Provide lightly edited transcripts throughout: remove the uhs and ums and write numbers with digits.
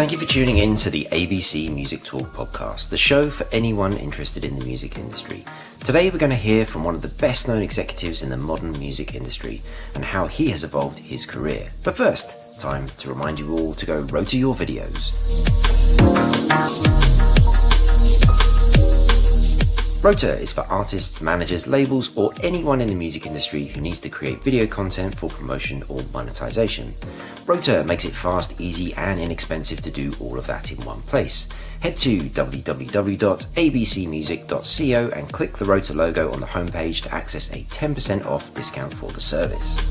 Thank you for tuning in to the ABC Music Talk podcast, the show for anyone interested in the music industry. Today we're going to hear from one of the best known executives in the modern music industry and how he has evolved his career. But first, time to remind you all to go rotor your videos. Rota is for artists, managers, labels, or anyone in the music industry who needs to create video content for promotion or monetization. Rota makes it fast, easy, and inexpensive to do all of that in one place. Head to www.abcmusic.co and click the Rota logo on the homepage to access a 10% off discount for the service.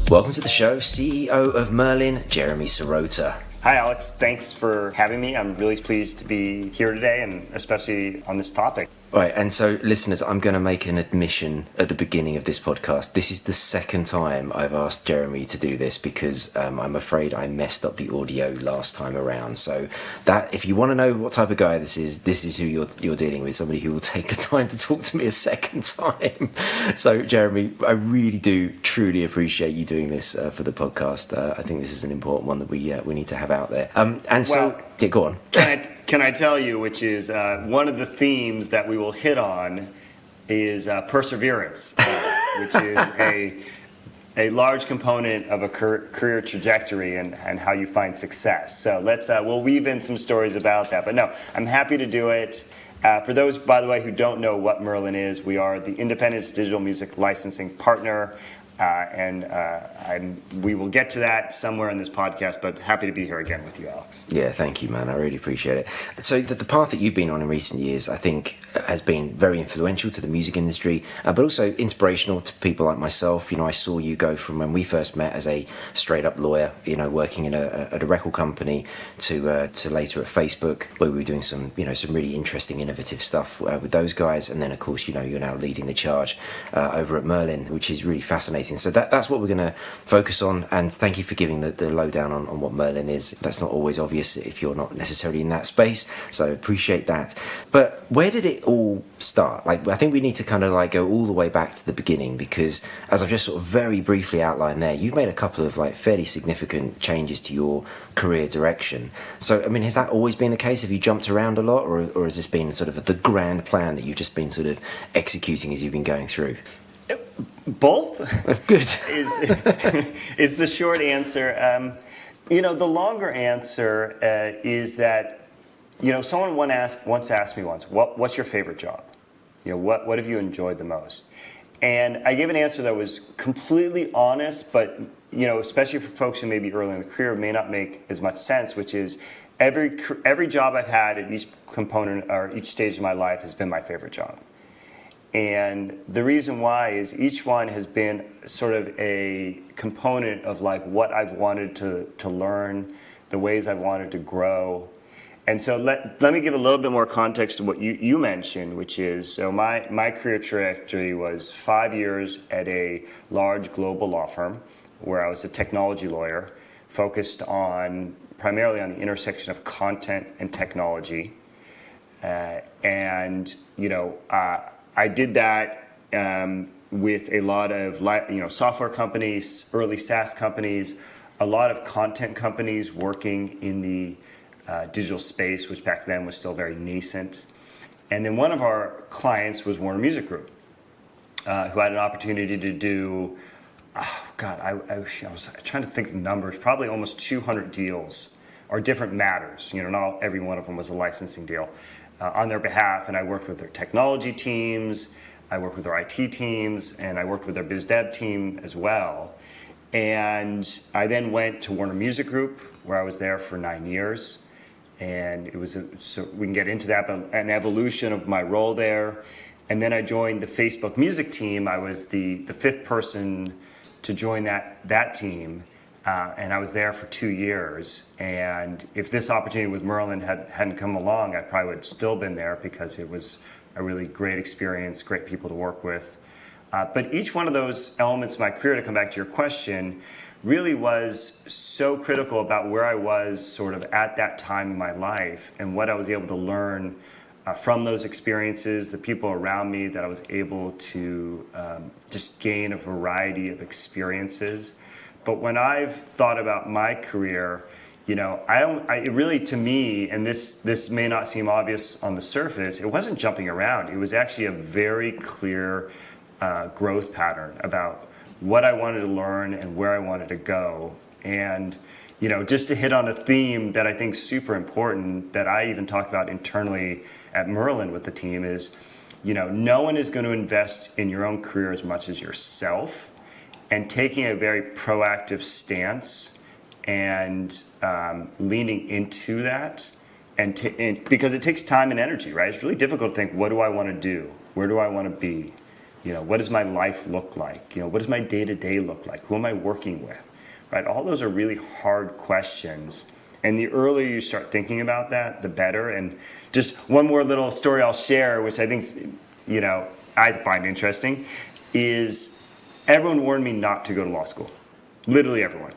Welcome to the show, CEO of Merlin, Jeremy Sirota. Hi, Alex. Thanks for having me. I'm really pleased to be here today, and especially on this topic. All right, and so listeners, I'm going to make an admission at the beginning of this podcast. This is the second time I've asked Jeremy to do this because I'm afraid I messed up the audio last time around. So that, if you want to know what type of guy this is who you're dealing with, somebody who will take the time to talk to me a second time. So Jeremy, I really do truly appreciate you doing this for the podcast. I think this is an important one that we need to have out there. Yeah, go on. Can I tell you, which is one of the themes that we will hit on is perseverance, which is a large component of a career trajectory and how you find success. So we'll weave in some stories about that. But no, I'm happy to do it. For those, by the way, who don't know what Merlin is, we are the Independent Digital Music Licensing Partner. We will get to that somewhere in this podcast, but happy to be here again with you, Alex. Yeah, thank you, man. I really appreciate it. So the path that you've been on in recent years, I think, has been very influential to the music industry, but also inspirational to people like myself. You know, I saw you go from when we first met as a straight-up lawyer, you know, working at a record company, to later at Facebook, where we were doing some really interesting, innovative stuff with those guys. And then, of course, you know, you're now leading the charge over at Merlin, which is really fascinating. So that's what we're going to focus on, and thank you for giving the lowdown on what Merlin is. That's not always obvious if you're not necessarily in that space, so appreciate that. But where did it all start? Like, I think we need to kind of like go all the way back to the beginning, because as I've just sort of very briefly outlined there, you've made a couple of like fairly significant changes to your career direction. So I mean, has that always been the case? Have you jumped around a lot, or has this been sort of the grand plan that you've just been sort of executing as you've been going through? Both. Good. is the short answer. The longer answer is that, someone once asked me what's your favorite job? What have you enjoyed the most? And I gave an answer that was completely honest, but, especially for folks who may be early in the career, may not make as much sense, which is every job I've had at each component or each stage of my life has been my favorite job. And the reason why is each one has been sort of a component of like what I've wanted to learn, the ways I've wanted to grow. And so let me give a little bit more context to what you mentioned, which is, so my career trajectory was 5 years at a large global law firm where I was a technology lawyer focused primarily on the intersection of content and technology. I did that with a lot of software companies, early SaaS companies, a lot of content companies working in the digital space, which back then was still very nascent. And then one of our clients was Warner Music Group, who had an opportunity to do, I was trying to think of numbers, probably almost 200 deals or different matters. Not every one of them was a licensing deal. On their behalf, and I worked with their technology teams, I worked with their IT teams, and I worked with their biz dev team as well. And I then went to Warner Music Group, where I was there for 9 years. And it was, so we can get into that, but an evolution of my role there. And then I joined the Facebook music team. I was the fifth person to join that team. And I was there for 2 years. And if this opportunity with Merlin hadn't come along, I probably would have still been there because it was a really great experience, great people to work with. But each one of those elements of my career, to come back to your question, really was so critical about where I was sort of at that time in my life and what I was able to learn from those experiences, the people around me that I was able to just gain a variety of experiences. But when I've thought about my career, it really, to me, and this may not seem obvious on the surface, it wasn't jumping around. It was actually a very clear growth pattern about what I wanted to learn and where I wanted to go. And, just to hit on a theme that I think is super important that I even talk about internally at Merlin with the team is, no one is going to invest in your own career as much as yourself, and taking a very proactive stance and leaning into that, and because it takes time and energy, right? It's really difficult to think, what do I want to do? Where do I want to be? What does my life look like? What does my day-to-day look like? Who am I working with? Right? All those are really hard questions. And the earlier you start thinking about that, the better. And just one more little story I'll share, which I think, I find interesting, is everyone warned me not to go to law school. Literally everyone.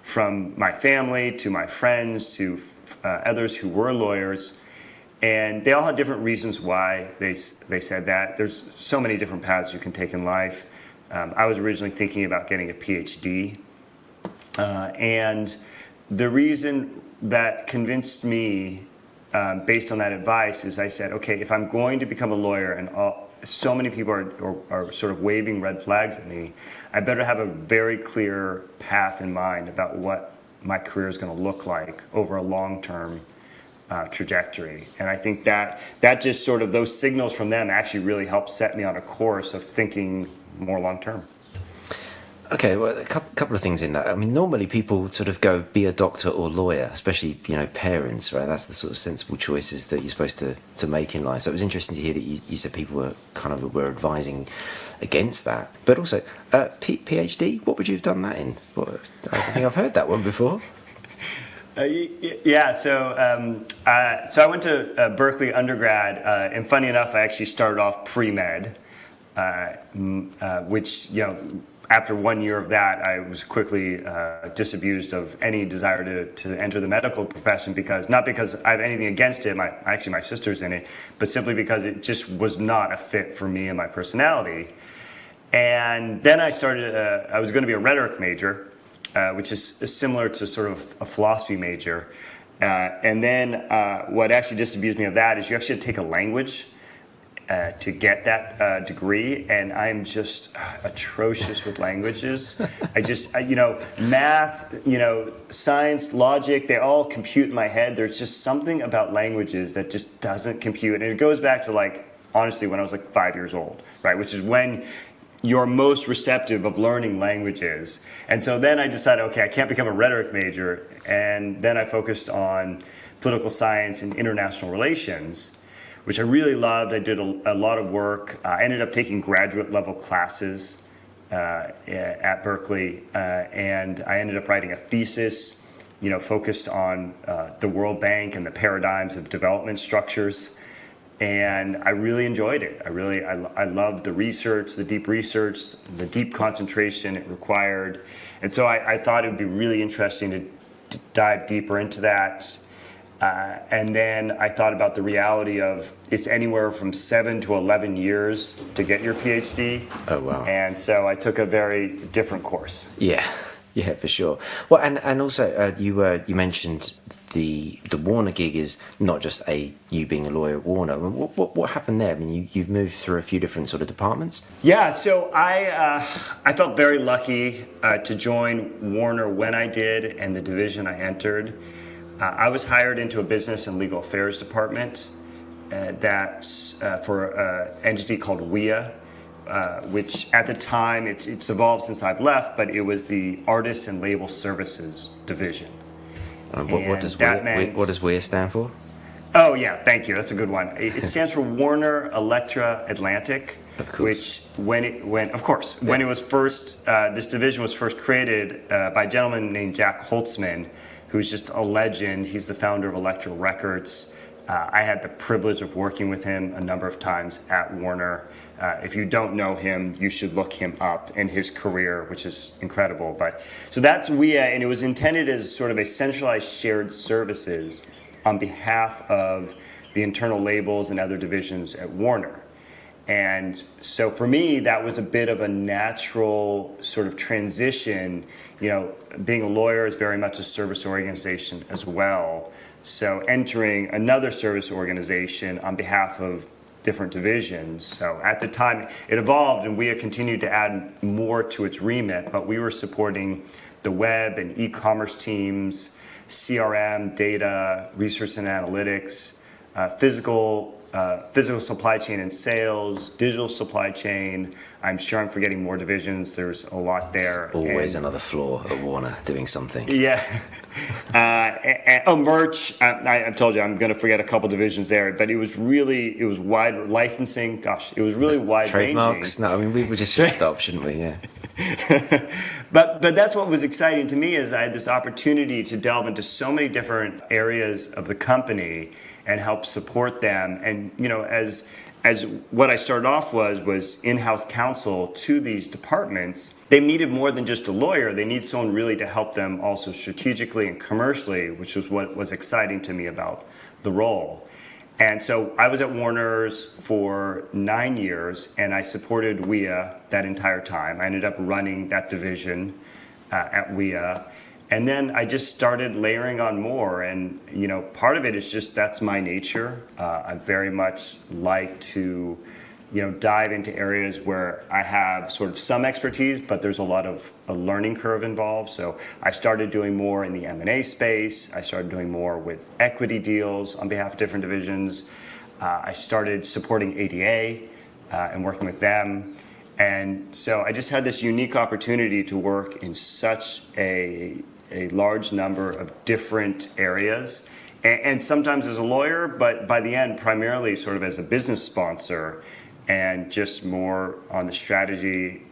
From my family to my friends to others who were lawyers. And they all had different reasons why they said that. There's so many different paths you can take in life. I was originally thinking about getting a PhD. And the reason that convinced me, based on that advice, is I said, okay, if I'm going to become a lawyer and so many people are sort of waving red flags at me, I better have a very clear path in mind about what my career is going to look like over a long-term trajectory. And I think that just sort of those signals from them actually really helped set me on a course of thinking more long-term. Okay, well, a couple of things in that. I mean, normally people sort of go be a doctor or lawyer, especially, parents, right? That's the sort of sensible choices that you're supposed to make in life. So it was interesting to hear that you said people were advising against that. But also, PhD, what would you have done that in? I think I've heard that one before. So I went to Berkeley undergrad, and funny enough, I actually started off pre-med, which, after 1 year of that, I was quickly disabused of any desire to enter the medical profession, not because I have anything against it, actually my sister's in it, but simply because it just was not a fit for me and my personality. And then I was going to be a rhetoric major, which is similar to sort of a philosophy major. And then what actually disabused me of that is you actually have to take a language to get that degree, and I'm just atrocious with languages. Math, science, logic, they all compute in my head. There's just something about languages that just doesn't compute. And it goes back to, honestly, when I was 5 years old, right? Which is when you're most receptive of learning languages. And so then I decided, okay, I can't become a rhetoric major. And then I focused on political science and international relations, which I really loved. I did a lot of work. I ended up taking graduate level classes at Berkeley, and I ended up writing a thesis, focused on the World Bank and the paradigms of development structures. And I really enjoyed it. I loved the research, the deep concentration it required. And so I thought it would be really interesting to dive deeper into that. And then I thought about the reality of it's anywhere from 7 to 11 years to get your PhD. Oh, wow. And so I took a very different course. Yeah, for sure. Well, and also you mentioned the Warner gig is not just you being a lawyer at Warner. I mean, what happened there? I mean, you've moved through a few different sort of departments. Yeah, so I felt very lucky to join Warner when I did, and the division I entered. I was hired into a business and legal affairs department that's for an entity called WIA, which at the time, it's evolved since I've left, but it was the Artists and Label Services division. What does WIA stand for? Oh, yeah, thank you. That's a good one. It stands for Warner Electra Atlantic, which when it was first, this division was first created by a gentleman named Jack Holtzman, who's just a legend. He's the founder of Elektra Records. I had the privilege of working with him a number of times at Warner. If you don't know him, you should look him up and his career, which is incredible. So that's WIA, and it was intended as sort of a centralized shared services on behalf of the internal labels and other divisions at Warner. And so for me, that was a bit of a natural sort of transition. Being a lawyer is very much a service organization as well. So entering another service organization on behalf of different divisions. So at the time, it evolved and we have continued to add more to its remit, but we were supporting the web and e-commerce teams, CRM, data, research and analytics, physical supply chain and sales, digital supply chain. I'm sure I'm forgetting more divisions. There's a lot there. Always another floor at Warner doing something. Yeah. Merch. I told you I'm going to forget a couple divisions there, but it was wide licensing. Gosh, it was really wide ranging. Trademarks? No, I mean, we just should stop, shouldn't we? Yeah. But that's what was exciting to me is I had this opportunity to delve into so many different areas of the company and help support them. And as what I started off was in-house counsel to these departments. They needed more than just a lawyer. They need someone really to help them also strategically and commercially, which was what was exciting to me about the role. And so I was at Warner's for 9 years, and I supported WEA that entire time. I ended up running that division at WEA. And then I just started layering on more. And, part of it is just that's my nature. I very much like to, dive into areas where I have sort of some expertise, but there's a lot of a learning curve involved. So I started doing more in the M&A space. I started doing more with equity deals on behalf of different divisions. I started supporting ADA and working with them. And so I just had this unique opportunity to work in such a large number of different areas, and sometimes as a lawyer, but by the end, primarily sort of as a business sponsor, and just more on the strategy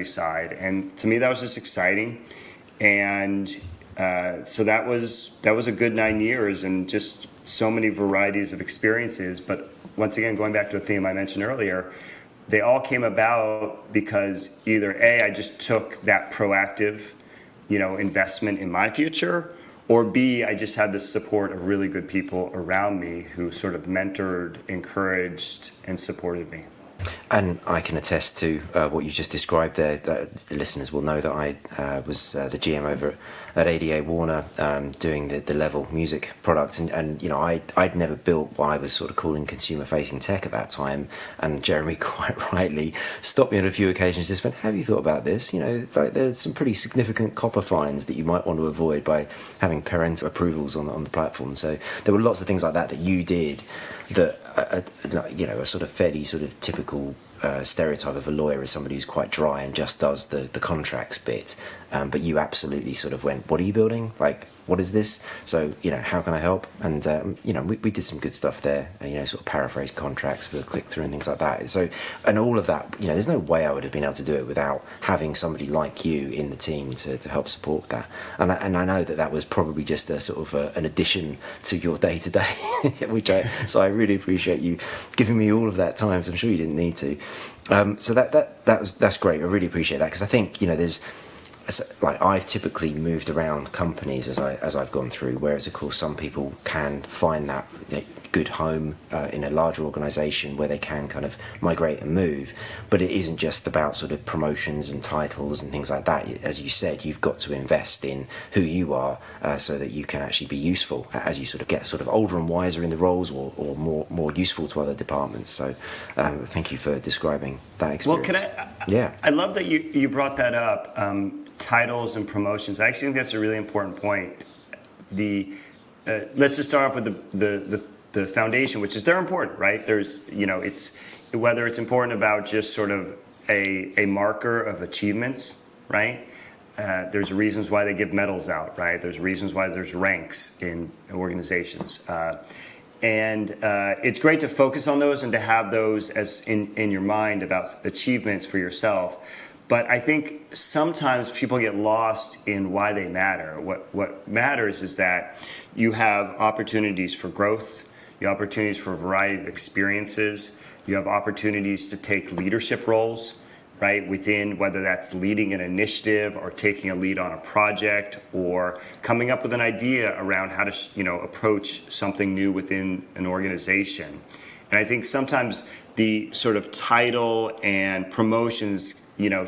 side. And to me, that was just exciting. And so that was a good 9 years, and just so many varieties of experiences. But once again, going back to a theme I mentioned earlier, they all came about because either A, I just took that proactive investment in my future, or B, I just had the support of really good people around me who sort of mentored, encouraged, and supported me. And I can attest to what you just described there. The listeners will know that I was the GM over at ADA Warner doing the level music products. And I'd never built what I was sort of calling consumer-facing tech at that time. And Jeremy quite rightly stopped me on a few occasions, just went, have you thought about this? There's some pretty significant copper fines that you might want to avoid by having parental approvals on the platform. So there were lots of things like that you did that a sort of fairly sort of typical stereotype of a lawyer is somebody who's quite dry and just does the contracts bit, but you absolutely sort of went, what are you building? Like, what is this? So how can I help? And we did some good stuff there, sort of paraphrase contracts for click through and things like that. So, and all of that, there's no way I would have been able to do it without having somebody like you in the team to help support that. And I know that was probably just a sort of an addition to your day to day, so I really appreciate you giving me all of that time. So I'm sure you didn't need to. So that's great. I really appreciate that, because I think there's. Like, I've typically moved around companies as I've gone through, whereas of course some people can find that good home in a larger organisation where they can kind of migrate and move. But it isn't just about sort of promotions and titles and things like that. As you said, you've got to invest in who you are so that you can actually be useful as you sort of get sort of older and wiser in the roles, or more useful to other departments. So thank you for describing that experience. Well, I love that you brought that up. Titles and promotions. I actually think that's a really important point. Let's just start off with the foundation, which is they're important, right? There's it's whether it's important about just sort of a marker of achievements, right? There's reasons why they give medals out, right? There's reasons why there's ranks in organizations. And it's great to focus on those and to have those as in your mind about achievements for yourself. But I think sometimes people get lost in why they matter. What matters is that you have opportunities for growth, you have opportunities for a variety of experiences, you have opportunities to take leadership roles, right, within, whether that's leading an initiative or taking a lead on a project or coming up with an idea around how to approach something new within an organization. And I think sometimes the sort of title and promotions,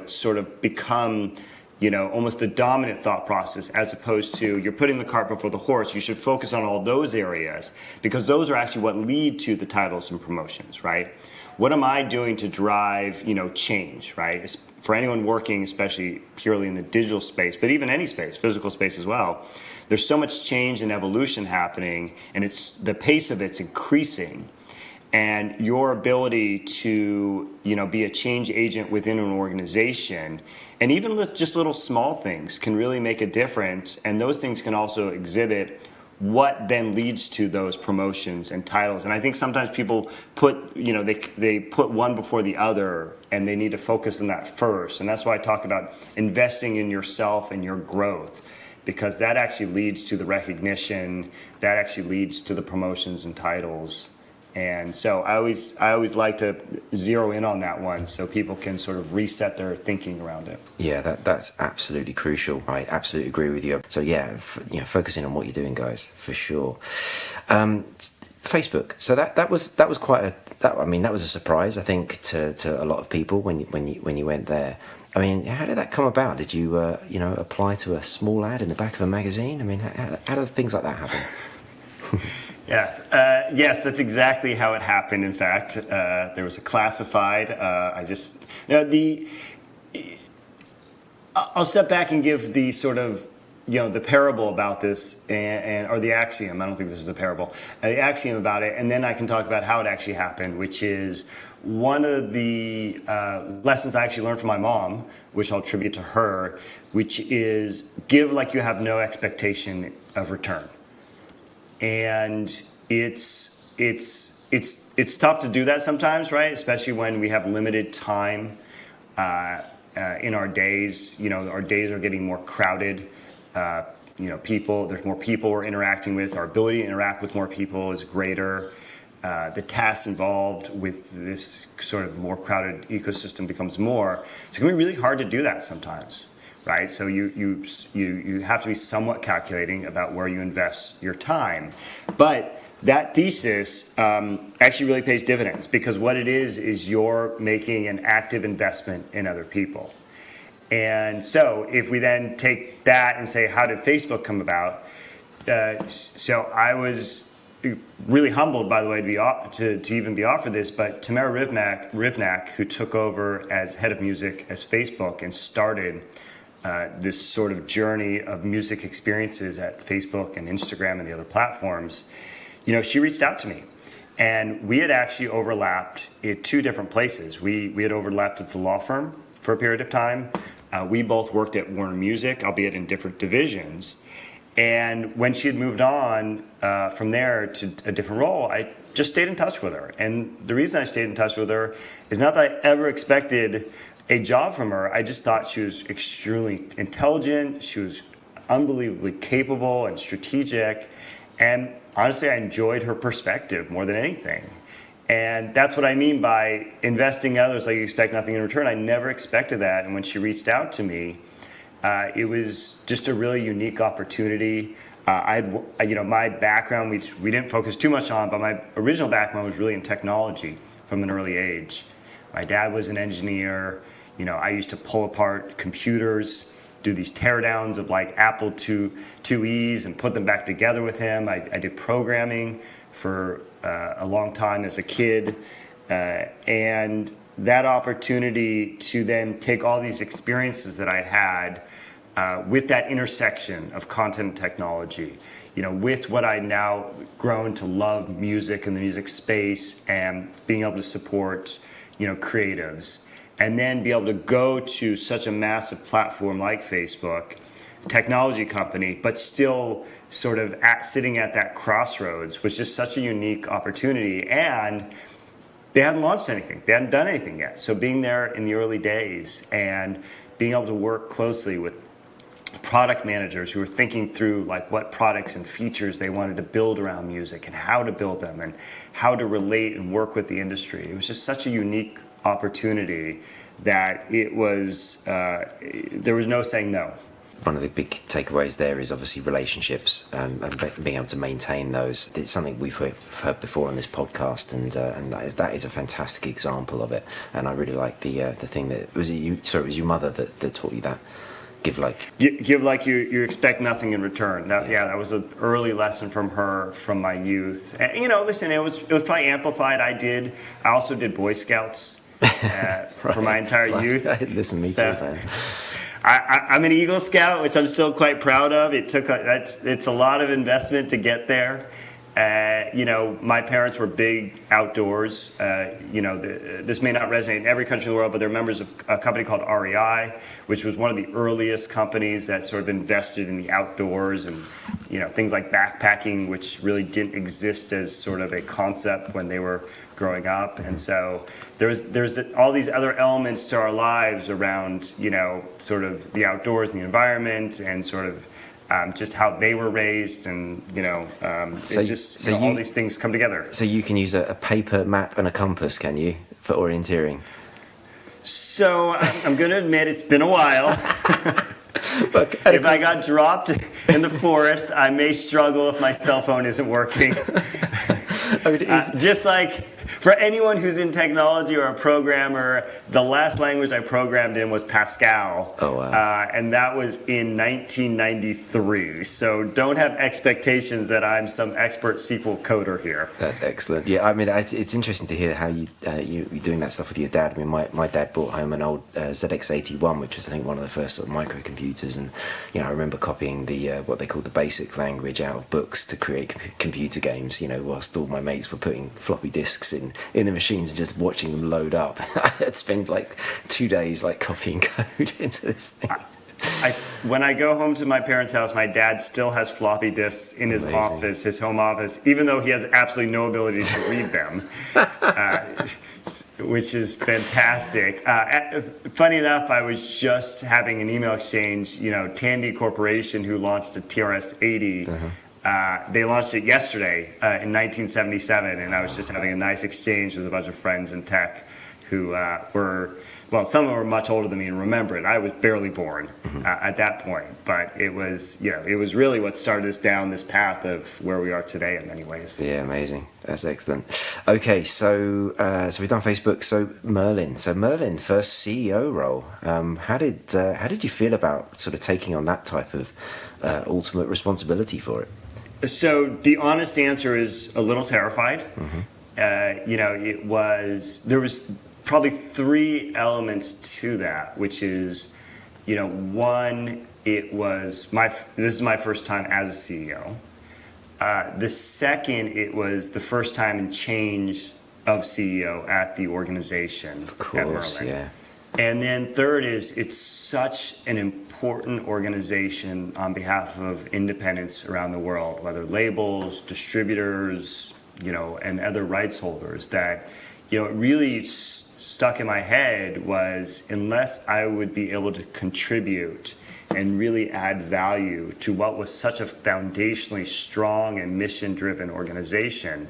sort of become, almost the dominant thought process, as opposed to you're putting the cart before the horse. You should focus on all those areas because those are actually what lead to the titles and promotions, right? What am I doing to drive, change, right? For anyone working, especially purely in the digital space, but even any space, physical space as well, there's so much change and evolution happening, and the pace of it's increasing. And your ability to, be a change agent within an organization, and even just little small things can really make a difference. And those things can also exhibit what then leads to those promotions and titles. And I think sometimes people put, they put one before the other, and they need to focus on that first. And that's why I talk about investing in yourself and your growth, because that actually leads to the recognition, that actually leads to the promotions and titles. And so I always like to zero in on that one so people can sort of reset their thinking around it. Yeah, that's absolutely crucial. I absolutely agree with you. So yeah, focusing on what you're doing, guys, for sure. Facebook. So that was quite that was a surprise, I think, to a lot of people when you went there. I mean, how did that come about? Did you apply to a small ad in the back of a magazine? I mean, how did things like that happen? Yes, that's exactly how it happened. In fact, there was a classified. I'll step back and give the sort of the parable about this, or the axiom. I don't think this is a parable. The axiom about it, and then I can talk about how it actually happened, which is one of the lessons I actually learned from my mom, which I'll attribute to her, which is give like you have no expectation of return. And it's tough to do that sometimes, right? Especially when we have limited time in our days. Our days are getting more crowded. There's more people we're interacting with. Our ability to interact with more people is greater. The tasks involved with this sort of more crowded ecosystem becomes more. So it can be really hard to do that sometimes. Right, so you have to be somewhat calculating about where you invest your time, but that thesis actually really pays dividends, because what it is you're making an active investment in other people. And so if we then take that and say, how did Facebook come about? So I was really humbled, by the way, to even be offered this, but Tamara Rivnak, who took over as head of music as Facebook and started this sort of journey of music experiences at Facebook and Instagram and the other platforms, she reached out to me. And we had actually overlapped at two different places. We had overlapped at the law firm for a period of time. We both worked at Warner Music, albeit in different divisions. And when she had moved on from there to a different role, I just stayed in touch with her. And the reason I stayed in touch with her is not that I ever expected a job from her. I just thought she was extremely intelligent. She was unbelievably capable and strategic. And honestly, I enjoyed her perspective more than anything. And that's what I mean by investing in others like you expect nothing in return. I never expected that. And when she reached out to me, it was just a really unique opportunity. My background, we didn't focus too much on, but my original background was really in technology from an early age. My dad was an engineer. I used to pull apart computers, do these teardowns of like Apple IIe's and put them back together with him. I did programming for a long time as a kid. And that opportunity to then take all these experiences that I had with that intersection of content and technology, with what I now grown to love music and the music space, and being able to support, creatives, and then be able to go to such a massive platform like Facebook, technology company, but still sort of sitting at that crossroads was just such a unique opportunity. And they hadn't launched anything. They hadn't done anything yet. So being there in the early days and being able to work closely with product managers who were thinking through like what products and features they wanted to build around music and how to build them and how to relate and work with the industry. It was just such a unique opportunity that it was there was no saying no. one of the big takeaways there is obviously relationships, and being able to maintain those. It's something we've heard before on this podcast, and that is a fantastic example of it. And I really like the thing that was it you. Sorry, it was your mother that taught you that. Give like you expect nothing in return. That was an early lesson from her from my youth. And, listen, it was probably amplified. I also did Boy Scouts right. for my entire youth. Listen, me too, man. I'm an Eagle Scout, which I'm still quite proud of. It's a lot of investment to get there. My parents were big outdoors. This may not resonate in every country in the world, but they're members of a company called REI, which was one of the earliest companies that sort of invested in the outdoors and, things like backpacking, which really didn't exist as sort of a concept when they were growing up. And so there's all these other elements to our lives around, sort of the outdoors and the environment and sort of just how they were raised, and all these things come together. So you can use a paper map and a compass, can you, for orienteering? So I'm going to admit it's been a while. If I got dropped in the forest, I may struggle if my cell phone isn't working. Just like for anyone who's in technology or a programmer, the last language I programmed in was Pascal. Oh, wow. And that was in 1993. So don't have expectations that I'm some expert SQL coder here. That's excellent. Yeah, I mean, it's interesting to hear how you're doing that stuff with your dad. I mean, my dad brought home an old ZX81, which was, I think, one of the first sort of microcomputers. And, I remember copying the what they called the basic language out of books to create computer games, whilst all my mates were putting floppy disks in the machines and just watching them load up. I'd spend like 2 days like copying code into this thing. When I go home to my parents' house, my dad still has floppy disks in his office, his home office, even though he has absolutely no ability to read them, which is fantastic. Funny enough, I was just having an email exchange. Tandy Corporation, who launched the TRS-80, they launched it yesterday in 1977, and I was just having a nice exchange with a bunch of friends in tech who some of them were much older than me and remember it. I was barely born at that point, but it was really what started us down this path of where we are today in many ways. Yeah, amazing. That's excellent. Okay, so we've done Facebook. So Merlin, first CEO role. How did you feel about sort of taking on that type of ultimate responsibility for it? So the honest answer is a little terrified. There was probably three elements to that, which is, one, this is my first time as a CEO. The second, it was the first time in change of CEO at the organization. Of course, at Merlin. yeah. And then third is it's such an important organization on behalf of independents around the world, whether labels, distributors, and other rights holders, that, it really stuck in my head was, unless I would be able to contribute and really add value to what was such a foundationally strong and mission-driven organization,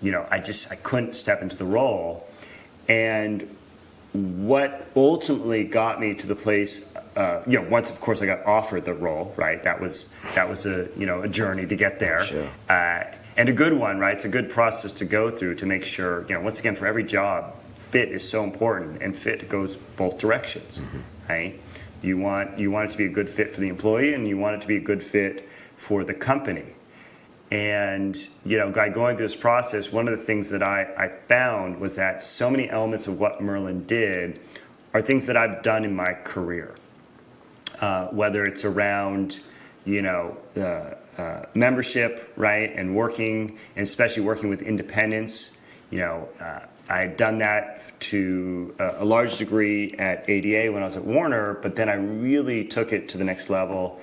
I couldn't step into the role. And what ultimately got me to the place, once of course I got offered the role, right? That was a journey to get there. Sure. And a good one, right? It's a good process to go through to make sure, once again, for every job, fit is so important, and fit goes both directions, right? You want it to be a good fit for the employee, and you want it to be a good fit for the company. And, by going through this process, one of the things that I found was that so many elements of what Merlin did are things that I've done in my career, whether it's around, membership, right, and working, and especially working with independents. I had done that to a large degree at ADA when I was at Warner, but then I really took it to the next level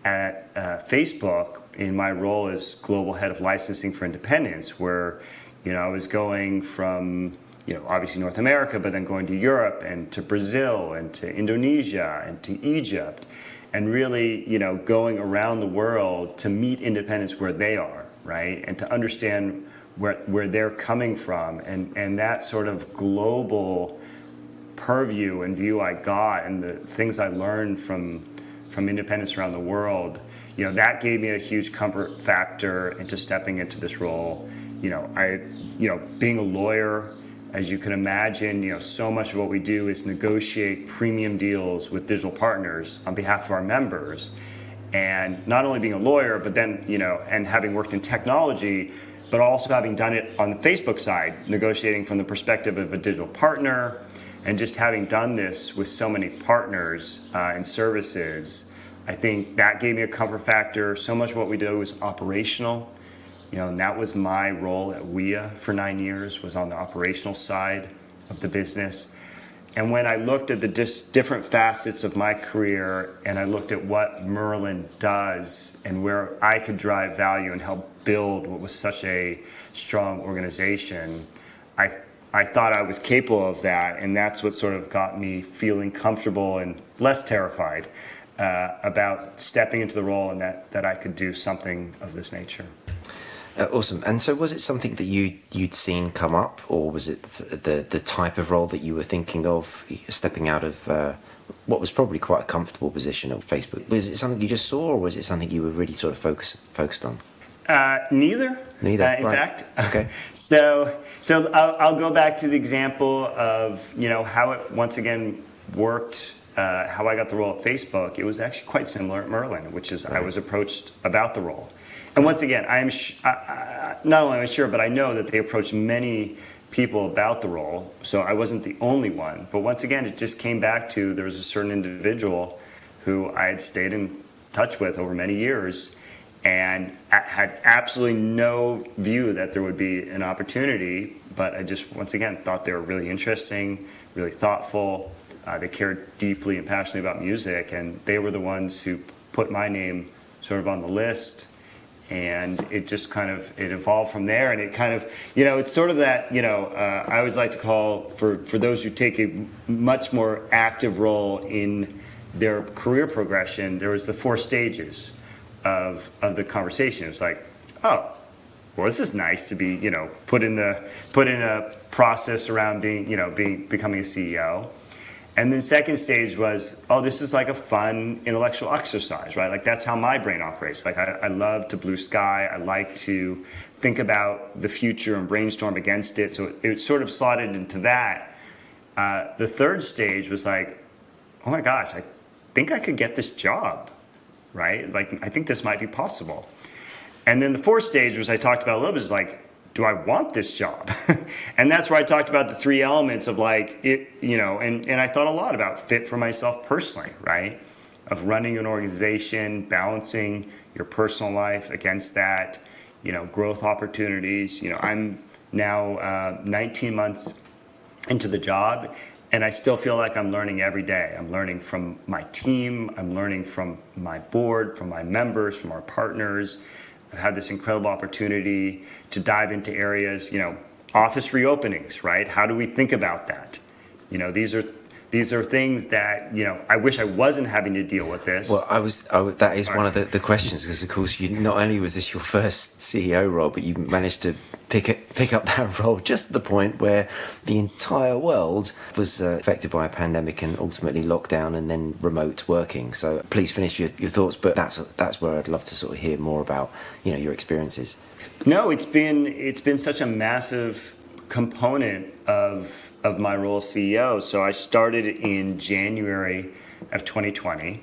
at Facebook in my role as global head of licensing for independents, where I was going from obviously North America, but then going to Europe and to Brazil and to Indonesia and to Egypt, and really going around the world to meet independents where they are, right, and to understand where they're coming from, and that sort of global purview and view I got, and the things I learned from from independents around the world, that gave me a huge comfort factor into stepping into this role. Being a lawyer, as you can imagine, so much of what we do is negotiate premium deals with digital partners on behalf of our members. And not only being a lawyer, but then, and having worked in technology, but also having done it on the Facebook side, negotiating from the perspective of a digital partner, and just having done this with so many partners and services, I think that gave me a comfort factor. So much of what we do is operational. And that was my role at WIA for 9 years, was on the operational side of the business. And when I looked at the different facets of my career, and I looked at what Merlin does and where I could drive value and help build what was such a strong organization, I thought I was capable of that, and that's what sort of got me feeling comfortable and less terrified about stepping into the role, and that I could do something of this nature. Awesome. And so was it something that you'd seen come up, or was it the type of role that you were thinking of, stepping out of what was probably quite a comfortable position at Facebook? Was it something you just saw, or was it something you were really sort of focused on? Neither. In right. fact. Okay. So I'll go back to the example of how it once again worked. How I got the role at Facebook. It was actually quite similar at Merlin, which is I was approached about the role. And once again, not only am I sure, but I know that they approached many people about the role, so I wasn't the only one. But once again, it just came back to there was a certain individual who I had stayed in touch with over many years and had absolutely no view that there would be an opportunity, but I just, once again, thought they were really interesting, really thoughtful. They cared deeply and passionately about music, and they were the ones who put my name sort of on the list. And it just it evolved from there, and it kind of, it's sort of that, I always like to call, for those who take a much more active role in their career progression, there was the 4 stages of the conversation. It was like, oh, well, this is nice to be, put in a process around becoming a CEO. And then second stage was, oh, this is like a fun intellectual exercise, right? Like that's how my brain operates. Like I love to blue sky. I like to think about the future and brainstorm against it. So it sort of slotted into that. The third stage was like, oh my gosh, I think I could get this job, right? Like I think this might be possible. And then the fourth stage was I talked about a little bit is like, do I want this job? And that's where I talked about the 3 elements of like, and I thought a lot about fit for myself personally, right? Of running an organization, balancing your personal life against that, growth opportunities. I'm now 19 months into the job, and I still feel like I'm learning every day. I'm learning from my team. I'm learning from my board, from my members, from our partners. I've had this incredible opportunity to dive into areas, office reopenings, right? How do we think about that? These are things that, I wish I wasn't having to deal with this. Well, that is one of the questions, because of course you not only was this your first CEO role, but you managed to pick up that role just at the point where the entire world was affected by a pandemic and ultimately lockdown and then remote working. So please finish your thoughts, but that's where I'd love to sort of hear more about, your experiences. No, it's been such a massive component of my role as CEO. So I started in January of 2020,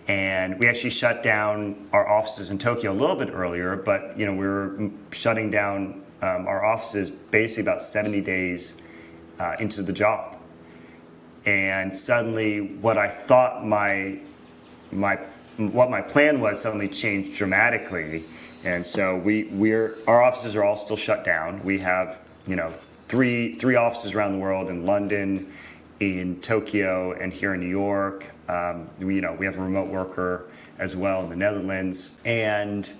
and we actually shut down our offices in Tokyo a little bit earlier, but we were shutting down our offices basically about 70 days into the job. And suddenly what I thought what my plan was suddenly changed dramatically. And so our offices are all still shut down. We have, three offices around the world, in London, in Tokyo, and here in New York. We have a remote worker as well in the Netherlands. And,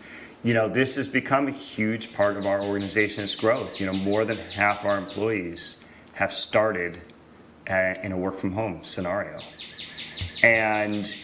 this has become a huge part of our organization's growth. More than half our employees have started in a work from home scenario. And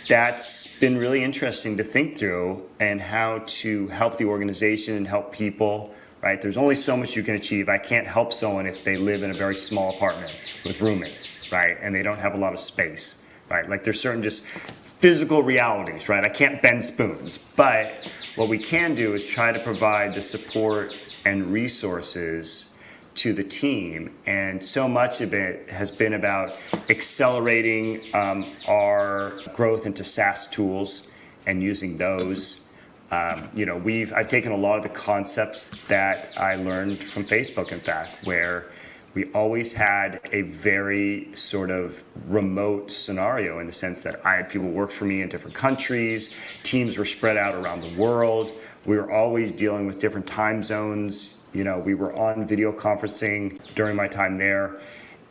that's been really interesting to think through, and how to help the organization and help people, right? There's only so much you can achieve. I can't help someone if they live in a very small apartment with roommates, right? And they don't have a lot of space, right? Like there's certain just physical realities, right? I can't bend spoons, but what we can do is try to provide the support and resources to the team, and so much of it has been about accelerating our growth into SaaS tools and using those. I've taken a lot of the concepts that I learned from Facebook, in fact, where we always had a very sort of remote scenario in the sense that I had people work for me in different countries, teams were spread out around the world, we were always dealing with different time zones. We were on video conferencing during my time there.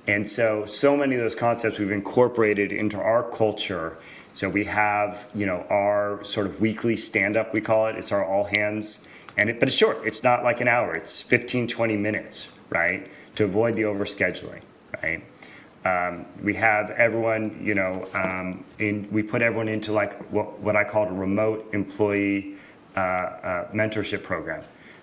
And so many of those concepts we've incorporated into our culture. So we have, our sort of weekly stand-up, we call it. It's our all hands. But it's short. It's not like an hour. It's 15, 20 minutes, right? To avoid the overscheduling, right? We have everyone, we put everyone into like what I call a remote employee mentorship program,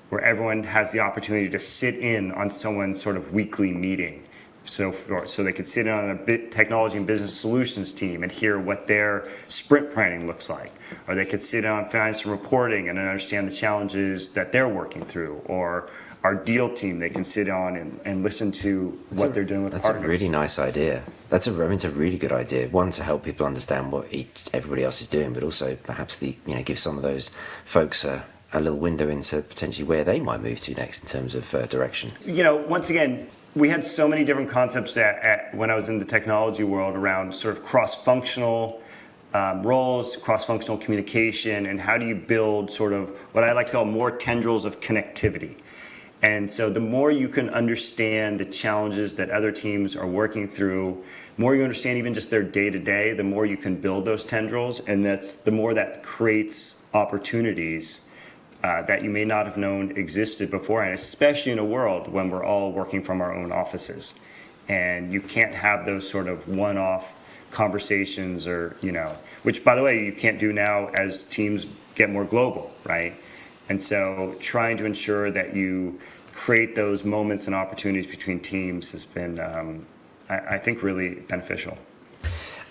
where everyone has the opportunity to sit in on someone's sort of weekly meeting. So they could sit in on a technology and business solutions team and hear what their sprint planning looks like. Or they could sit in on finance and reporting and understand the challenges that they're working through. Or our deal team, they can sit on and listen to what they're doing with partners. That's a really nice idea. It's a really good idea. One, to help people understand what everybody else is doing, but also perhaps give some of those folks a little window into potentially where they might move to next in terms of direction. Once again, we had so many different concepts when I was in the technology world around sort of cross-functional roles, cross-functional communication, and how do you build sort of what I like to call more tendrils of connectivity. And so the more you can understand the challenges that other teams are working through, the more you understand even just their day-to-day, the more you can build those tendrils, and the more that creates opportunities that you may not have known existed before, and especially in a world when we're all working from our own offices. And you can't have those sort of one-off conversations which, by the way, you can't do now as teams get more global, right? And so trying to ensure that you create those moments and opportunities between teams has been, I think, really beneficial.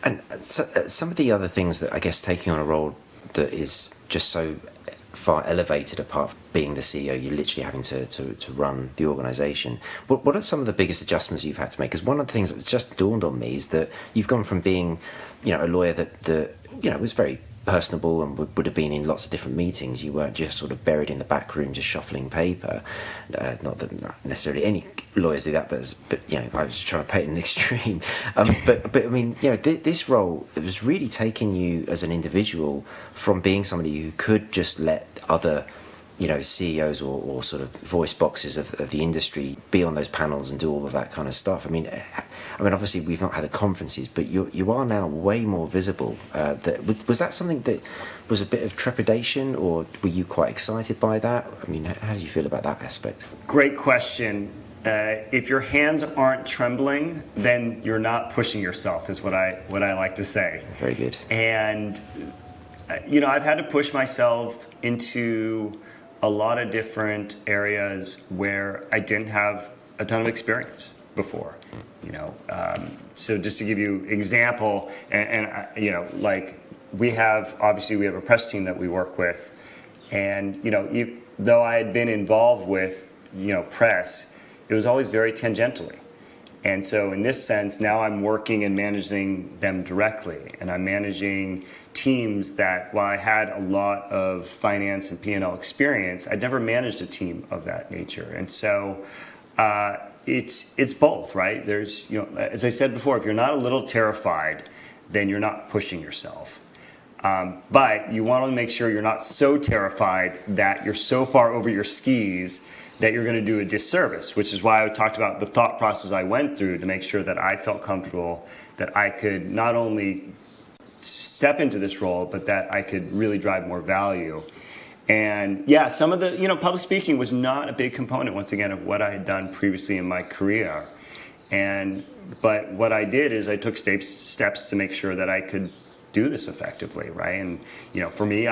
And so, some of the other things that I guess taking on a role that is just so far elevated, apart from being the CEO, you're literally having to run the organisation. What are some of the biggest adjustments you've had to make? Because one of the things that just dawned on me is that you've gone from being, a lawyer that was very personable and would have been in lots of different meetings. You weren't just sort of buried in the back room just shuffling paper. Not that necessarily any lawyers do that, but I was trying to paint an extreme. But I mean, this role, it was really taking you as an individual from being somebody who could just let other CEOs or sort of voice boxes of the industry be on those panels and do all of that kind of stuff. I mean, obviously we've not had the conferences, but you are now way more visible. Was that something that was a bit of trepidation, or were you quite excited by that? I mean, how do you feel about that aspect? Great question. If your hands aren't trembling, then you're not pushing yourself, is what I like to say. Very good. And I've had to push myself into a lot of different areas where I didn't have a ton of experience before. So just to give you example, like we have a press team that we work with, and though I had been involved with press, it was always very tangentially. And so in this sense, now I'm working and managing them directly, and I'm managing teams that, while I had a lot of finance and P&L experience, I'd never managed a team of that nature. And so it's both, right? There's, as I said before, if you're not a little terrified, then you're not pushing yourself. But you want to make sure you're not so terrified that you're so far over your skis that you're going to do a disservice, which is why I talked about the thought process I went through to make sure that I felt comfortable that I could not only step into this role, but that I could really drive more value. And yeah, some of the, public speaking was not a big component, once again, of what I had done previously in my career. But what I did is I took steps to make sure that I could do this effectively, right? And for me,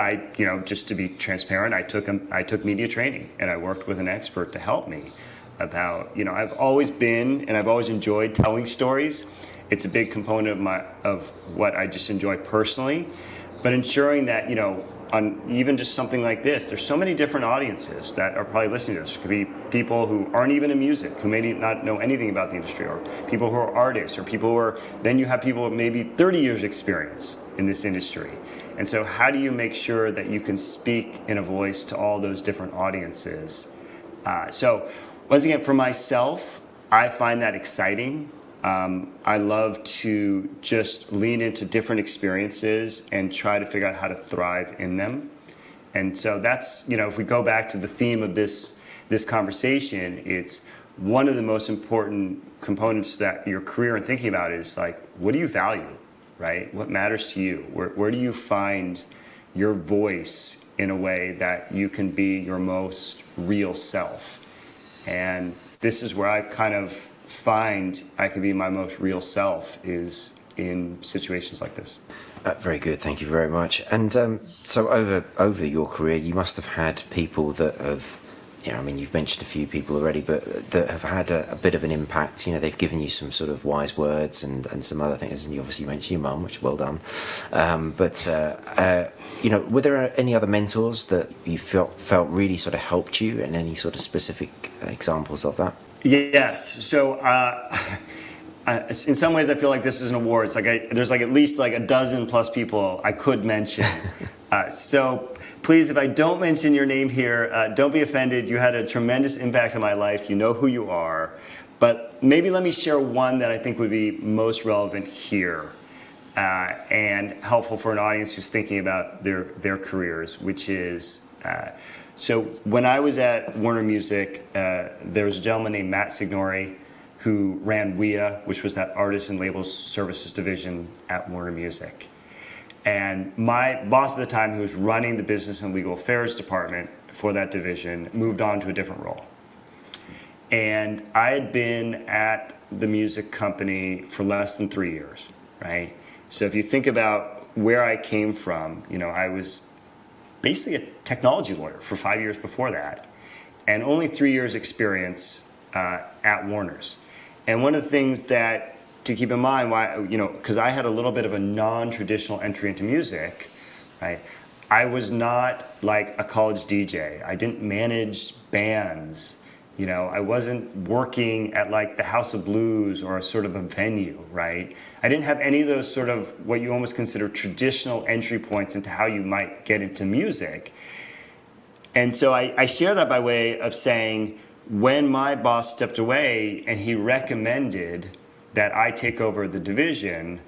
just to be transparent, I took media training, and I worked with an expert to help me about, I've always been and I've always enjoyed telling stories, It's a big component of what I just enjoy personally, but ensuring that, on even just something like this, there's so many different audiences that are probably listening to this. It could be people who aren't even in music, who may not know anything about the industry, or people who are artists, or people who are, then you have people with maybe 30 years experience in this industry. And so how do you make sure that you can speak in a voice to all those different audiences? So once again, for myself, I find that exciting. I love to just lean into different experiences and try to figure out how to thrive in them. And so that's, if we go back to the theme of this conversation, it's one of the most important components that your career and thinking about is like, what do you value, right? What matters to you? Where do you find your voice in a way that you can be your most real self? And this is where I kind of find I can be my most real self, is in situations like this. Very good, thank you very much. And so over your career, you must have had people that have, you've mentioned a few people already, but that have had a bit of an impact. They've given you some sort of wise words and some other things. And you obviously mentioned your mum, which well done. Were there any other mentors that you felt really sort of helped you, and any sort of specific examples of that? Yes. So in some ways, I feel like this is an award. It's like there's like at least like a dozen plus people I could mention. So please, if I don't mention your name here, don't be offended. You had a tremendous impact on my life. You know who you are. But maybe let me share one that I think would be most relevant here and helpful for an audience who's thinking about their careers, which is... So when I was at Warner Music, there was a gentleman named Matt Signori who ran WIA, which was that Artists and Labels Services division at Warner Music. And my boss at the time, who was running the Business and Legal Affairs department for that division, moved on to a different role. And I had been at the music company for less than 3 years, right? So if you think about where I came from, I was basically a technology lawyer for 5 years before that, and only 3 years experience at Warner's. And one of the things that to keep in mind, why, because I had a little bit of a non-traditional entry into music, right? I was not like a college DJ. I didn't manage bands. I wasn't working at like the House of Blues or a sort of a venue, right? I didn't have any of those sort of what you almost consider traditional entry points into how you might get into music. And so I share that by way of saying, when my boss stepped away and he recommended that I take over the division,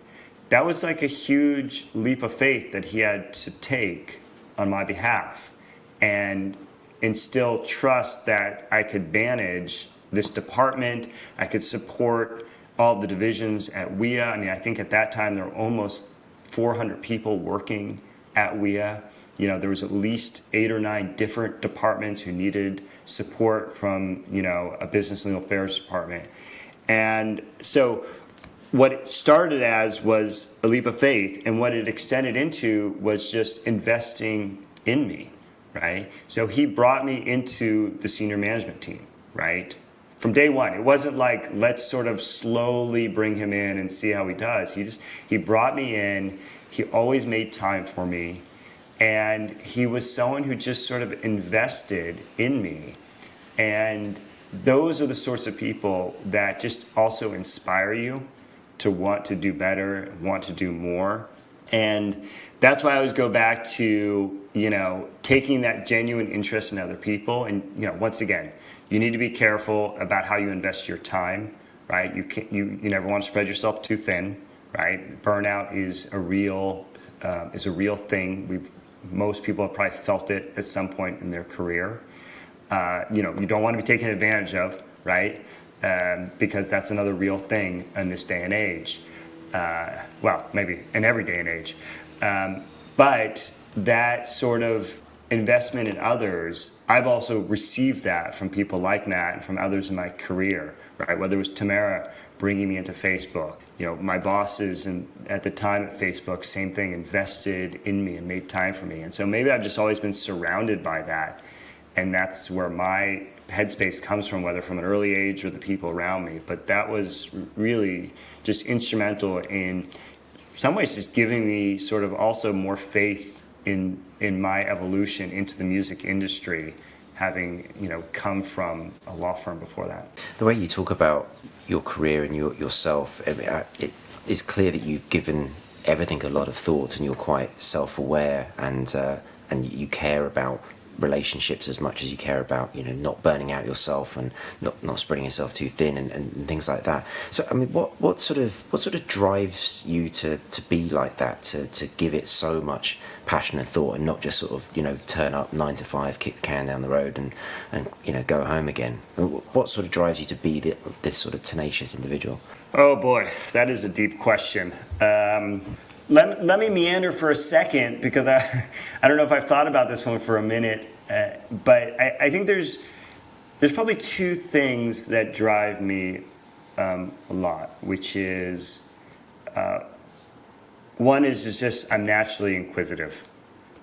that was like a huge leap of faith that he had to take on my behalf. And instill trust that I could manage this department. I could support all of the divisions at WIA. I think at that time there were almost 400 people working at WIA. There was at least 8 or 9 different departments who needed support from, a business and legal affairs department. And so what it started as was a leap of faith, and what it extended into was just investing in me. Right? So he brought me into the senior management team, right? From day one. It wasn't like, let's sort of slowly bring him in and see how he does. He brought me in. He always made time for me. And he was someone who just sort of invested in me. And those are the sorts of people that just also inspire you to want to do better, want to do more. And that's why I always go back to, taking that genuine interest in other people. And, once again, you need to be careful about how you invest your time, right? You never want to spread yourself too thin, right? Burnout is a real thing. Most people have probably felt it at some point in their career. You don't want to be taken advantage of, right? Because that's another real thing in this day and age. Well, maybe in every day and age. But that sort of investment in others, I've also received that from people like Matt and from others in my career, right? Whether it was Tamara bringing me into Facebook, my bosses at the time at Facebook, same thing, invested in me and made time for me. And so maybe I've just always been surrounded by that. and that's where my headspace comes from, whether from an early age or the people around me. But that was really just instrumental in some ways just giving me sort of also more faith in my evolution into the music industry, having come from a law firm before that. The way you talk about your career and yourself, it is clear that you've given everything a lot of thought, and you're quite self-aware, and you care about relationships as much as you care about not burning out yourself and not spreading yourself too thin and things like that. So I mean, what sort of drives you to be like that, to give it so much passion and thought, and not just sort of turn up 9 to 5, kick the can down the road and go home again? What sort of drives you to be this sort of tenacious individual? Oh boy, that is a deep question. Let me meander for a second, because I don't know if I've thought about this one for a minute, but I think there's probably two things that drive me a lot, which is one is just I'm naturally inquisitive,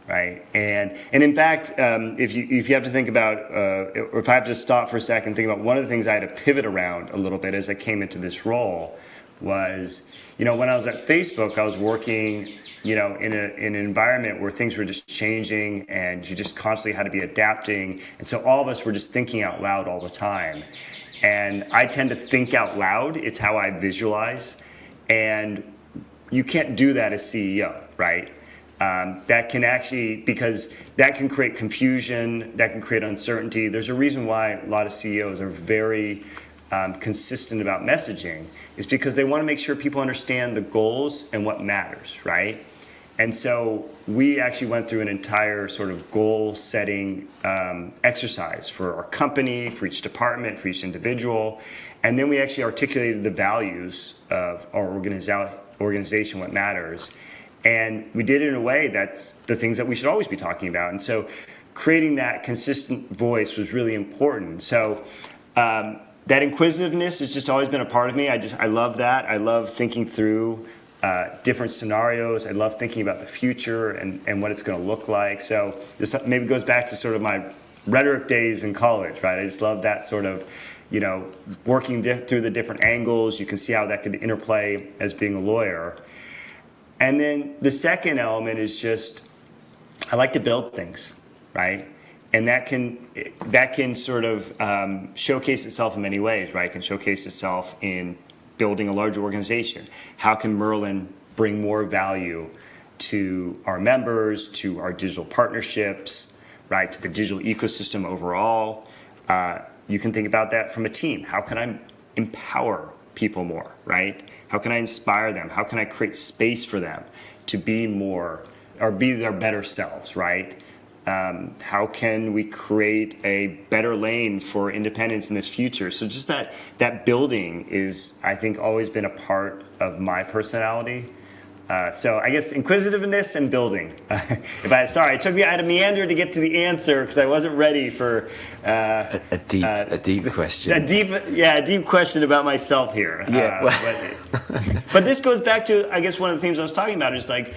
right? And in fact, if you have to think about, or if I have to stop for a second, think about one of the things I had to pivot around a little bit as I came into this role was, when I was at Facebook, I was working, in an environment where things were just changing, and you just constantly had to be adapting. And so all of us were just thinking out loud all the time. And I tend to think out loud. It's how I visualize. And you can't do that as CEO, right? That can actually, because that can create confusion, that can create uncertainty. There's a reason why a lot of CEOs are very consistent about messaging, is because they want to make sure people understand the goals and what matters, right? And so we actually went through an entire sort of goal setting exercise for our company, for each department, for each individual. And then we actually articulated the values of our organization, what matters. And we did it in a way that's the things that we should always be talking about. And so creating that consistent voice was really important. So that inquisitiveness has just always been a part of me. I love that. I love thinking through different scenarios. I love thinking about the future and what it's going to look like. So this maybe goes back to sort of my rhetoric days in college, right? I just love that sort of, working through the different angles. You can see how that could interplay as being a lawyer. And then the second element is just, I like to build things, right? And that can sort of showcase itself in many ways, right? It can showcase itself in building a larger organization. How can Merlin bring more value to our members, to our digital partnerships, right? To the digital ecosystem overall? You can think about that from a team. How can I empower people more, right? How can I inspire them? How can I create space for them to be more, or be their better selves, right? How can we create a better lane for independence in this future? So just that building is, I think, always been a part of my personality. So I guess inquisitiveness and building. Sorry, it took me, I had to meander to get to the answer because I wasn't ready for a deep question. A deep question about myself here. Yeah. But this goes back to, I guess, one of the themes I was talking about is like,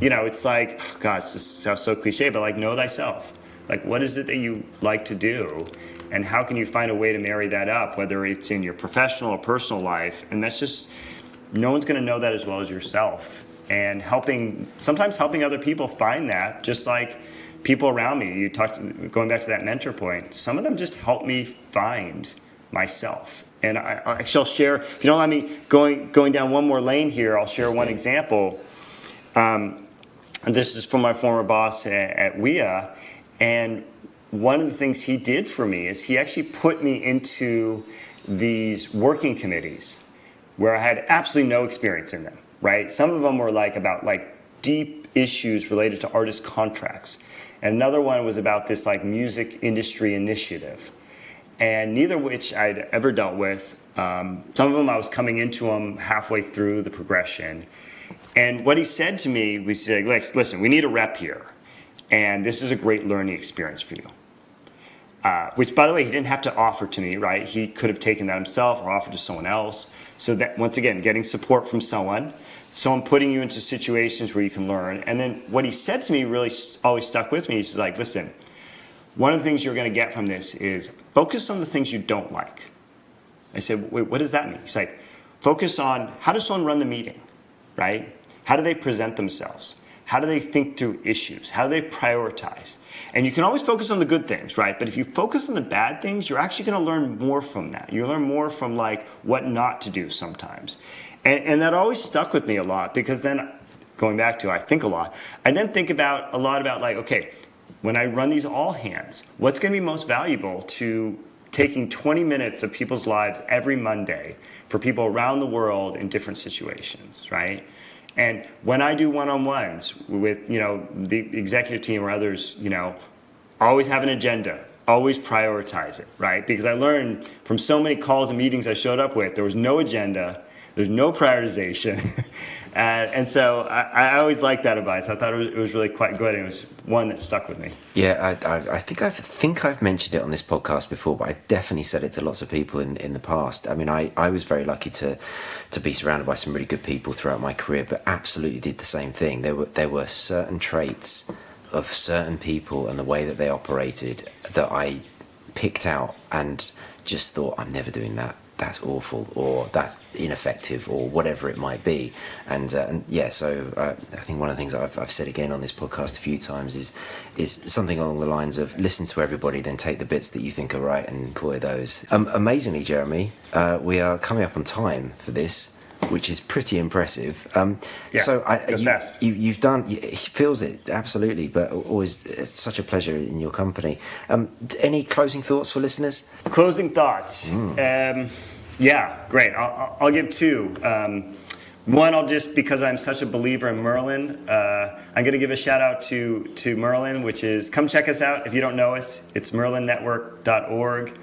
it's like, oh God, this sounds so cliche, but like, know thyself. Like, what is it that you like to do? And how can you find a way to marry that up, whether it's in your professional or personal life? And that's just, no one's going to know that as well as yourself. And sometimes helping other people find that, just like people around me. You talked, going back to that mentor point, some of them just help me find myself. And I'll share, if you don't let me, going down one more lane here, I'll share one example. And this is from my former boss at WIA. And one of the things he did for me is he actually put me into these working committees where I had absolutely no experience in them, right? Some of them were about deep issues related to artist contracts. And another one was about this music industry initiative. And neither of which I'd ever dealt with. Some of them I was coming into them halfway through the progression. And what he said to me was, he said, listen, we need a rep here. And this is a great learning experience for you. Which, by the way, he didn't have to offer to me, right? He could have taken that himself or offered to someone else. So that, once again, getting support from someone putting you into situations where you can learn. And then what he said to me really always stuck with me. He's like, listen, one of the things you're going to get from this is focus on the things you don't like. I said, wait, what does that mean? He's like, focus on how does someone run the meeting, right? How do they present themselves? How do they think through issues? How do they prioritize? And you can always focus on the good things, right? But if you focus on the bad things, you're actually going to learn more from that. You learn more from like what not to do sometimes. And that always stuck with me a lot, because then going back to I think a lot, I then think about a lot about like, okay, when I run these all hands, what's going to be most valuable to taking 20 minutes of people's lives every Monday for people around the world in different situations, right? And when I do one-on-ones with, the executive team or others, always have an agenda, always prioritize it, right? Because I learned from so many calls and meetings I showed up with, there was no agenda, there's no prioritization. And so I always liked that advice. I thought it was really quite good, and it was one that stuck with me. Yeah, I think I've mentioned it on this podcast before, but I definitely said it to lots of people in the past. I mean, I was very lucky to be surrounded by some really good people throughout my career, but absolutely did the same thing. There were certain traits of certain people and the way that they operated that I picked out and just thought, I'm never doing that. That's awful, or that's ineffective, or whatever it might be. And so I think one of the things I've said again on this podcast a few times is something along the lines of listen to everybody, then take the bits that you think are right and employ those. Amazingly, Jeremy, we are coming up on time for this, which is pretty impressive. So fast. You've done, he feels it, absolutely, but always it's such a pleasure in your company. Any closing thoughts for listeners? Closing thoughts. Yeah, great. I'll give two. One, I'll just, because I'm such a believer in Merlin, I'm going to give a shout out to Merlin, which is, come check us out if you don't know us. It's merlinnetwork.org.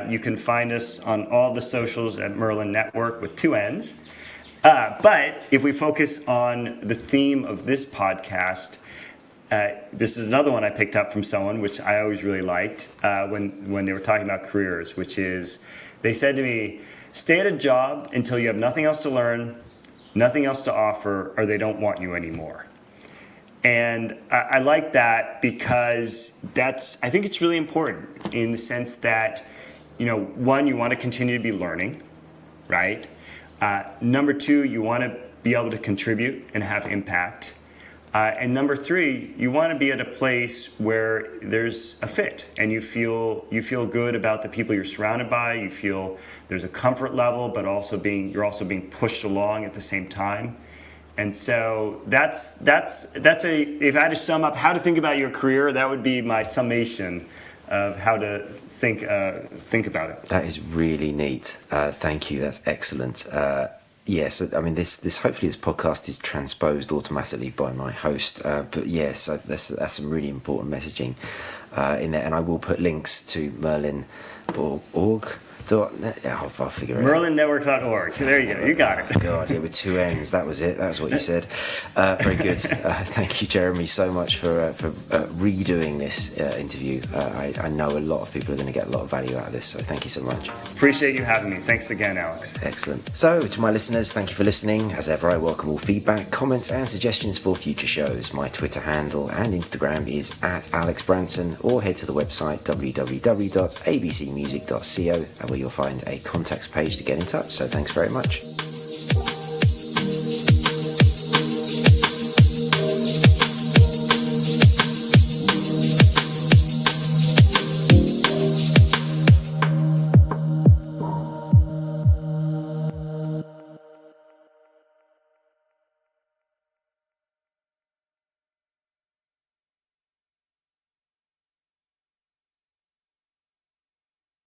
You can find us on all the socials at Merlin Network with 2 N's. But if we focus on the theme of this podcast, this is another one I picked up from someone, which I always really liked when they were talking about careers, which is, they said to me, stay at a job until you have nothing else to learn, nothing else to offer, or they don't want you anymore. And I like that because I think it's really important in the sense that, one, you want to continue to be learning, right? Number 2, you want to be able to contribute and have impact. And number 3, you want to be at a place where there's a fit and you feel good about the people you're surrounded by. You feel there's a comfort level, but you're also being pushed along at the same time. And so that's if I had to sum up how to think about your career, that would be my summation of how to think about it. That is really neat. Thank you. That's excellent. Yes, I mean this. Hopefully, this podcast is transposed automatically by my host. But yes, that's some really important messaging in there, and I will put links to Merlin.org. I'll figure it out. MerlinNetwork.org. There you go. You got it. God, yeah, with 2 N's. That was it. That was what you said. Very good. Thank you, Jeremy, so much for redoing this interview. I know a lot of people are going to get a lot of value out of this, so thank you so much. Appreciate you having me. Thanks again, Alex. Excellent. So, to my listeners, thank you for listening. As ever, I welcome all feedback, comments, and suggestions for future shows. My Twitter handle and Instagram is @AlexBranson, or head to the website www.abcmusic.co, where you'll find a contacts page to get in touch. So thanks very much.